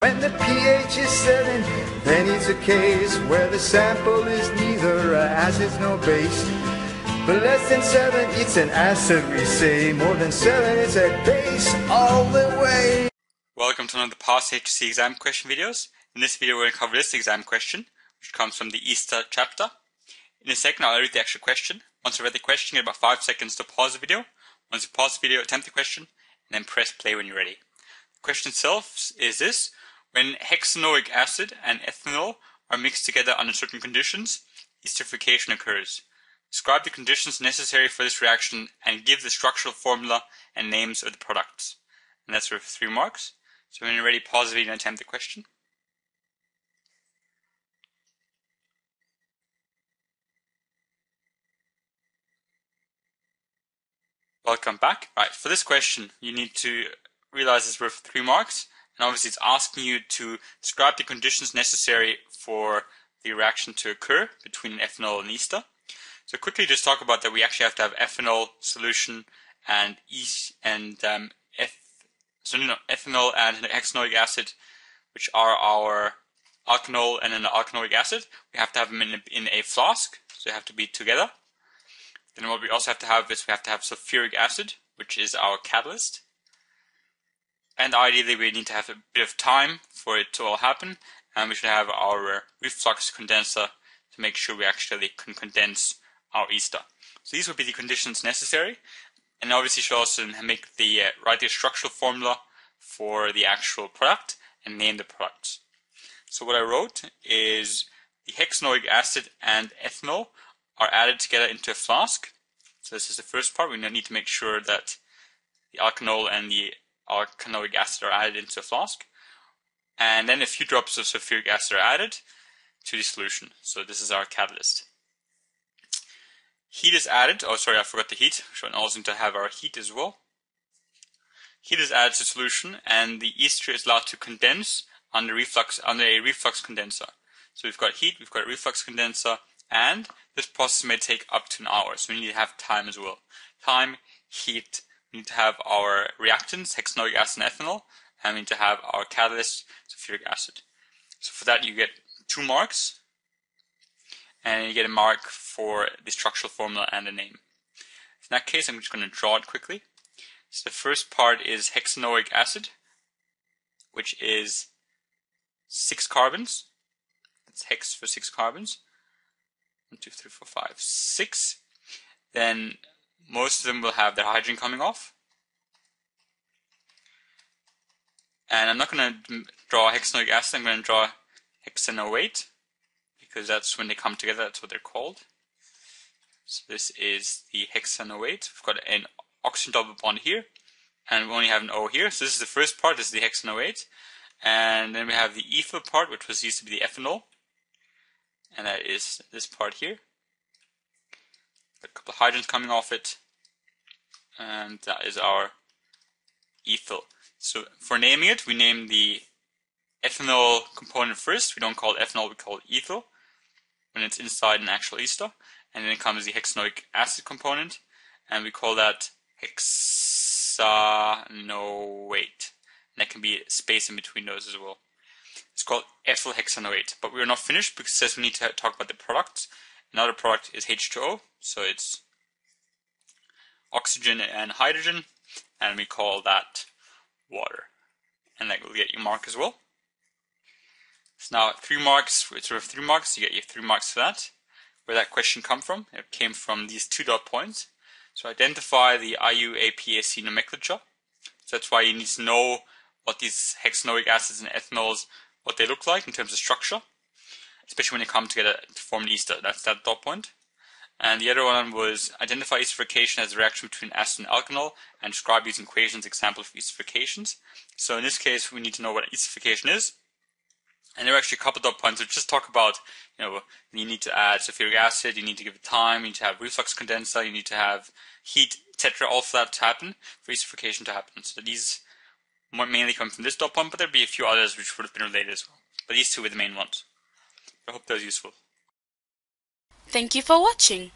When the pH is 7, then it's a case where the sample is neither acid nor base. But less than 7, it's an acid, we say. More than 7, it's a base all the way. Welcome to another past HSC exam question videos. In this video we're going to cover this exam question, which comes from the Ester chapter. In a second I'll read the actual question. Once I've read the question, you get about 5 seconds to pause the video. Once you pause the video, attempt the question, and then press play when you're ready. The question itself is this: when hexanoic acid and ethanol are mixed together under certain conditions, esterification occurs. Describe the conditions necessary for this reaction and give the structural formula and names of the products. And that's worth 3 marks. So when you're ready, pause the video and attempt the question. Welcome back. Right, for this question, you need to realize it's worth 3 marks. And obviously it's asking you to describe the conditions necessary for the reaction to occur between ethanol and ester. So quickly just talk about that we actually have to have ethanol solution and ethanol and hexanoic acid, which are our alkanol and an alkanoic acid. We have to have them in a flask, so they have to be together. Then what we also have to have is we have to have sulfuric acid, which is our catalyst. And ideally we need to have a bit of time for it to all happen, and we should have our reflux condenser to make sure we actually can condense our ester. So these would be the conditions necessary, and obviously you should also make the write the structural formula for the actual product and name the products. So what I wrote is the hexanoic acid and ethanol are added together into a flask. So this is the first part. We need to make sure that the alkanol and the alkanoic acid are added into a flask, and then a few drops of sulfuric acid are added to the solution. So this is our catalyst. Heat is added. Oh, sorry, I forgot the heat. We also need to have our heat as well. Heat is added to solution, and the ester is allowed to condense under a reflux condenser. So we've got heat, we've got a reflux condenser, and this process may take up to an hour. So we need to have time as well. Time, heat. We need to have our reactants, hexanoic acid and ethanol, and we need to have our catalyst, sulfuric acid. So for that you get 2 marks, and you get a mark for the structural formula and the name. In that case, I'm just going to draw it quickly. So the first part is hexanoic acid, which is 6 carbons. That's hex for 6 carbons. 1, 2, 3, 4, 5, 6. Then most of them will have their hydrogen coming off. And I'm not going to draw hexanoic acid, I'm going to draw hexanoate, because that's when they come together, that's what they're called. So this is the hexanoate. We've got an oxygen double bond here, and we only have an O here. So this is the first part, this is the hexanoate. And then we have the ethyl part, which was used to be the ethanol. And that is this part here. A couple of hydrogens coming off it, and that is our ethyl. So for naming it, we name the ethanol component first. We don't call it ethanol, we call it ethyl when it's inside an actual ester. And then comes the hexanoic acid component, and we call that hexanoate. And that can be space in between those as well. It's called ethyl hexanoate, but we are not finished because it says we need to talk about the products. Another product is H2O, so it's oxygen and hydrogen, and we call that water. And that will get you a mark as well. So now 3 marks, it's worth 3 marks, you get your 3 marks for that. Where that question come from? It came from these 2 dot points. So identify the IUPAC nomenclature. So that's why you need to know what these hexanoic acids and ethanols, what they look like in terms of structure, especially when they come together to form an ester. That's that dot point. And the other one was identify esterification as a reaction between acid and alkanol, and describe using equations example of esterifications. So in this case, we need to know what esterification is. And there are actually a couple dot points which just talk about, you need to add sulfuric acid, you need to give it time, you need to have reflux condenser, you need to have heat, etc. All for that to happen, for esterification to happen. So these mainly come from this dot point, but there'll be a few others which would have been related as well. But these 2 were the main ones. I hope that was useful. Thank you for watching.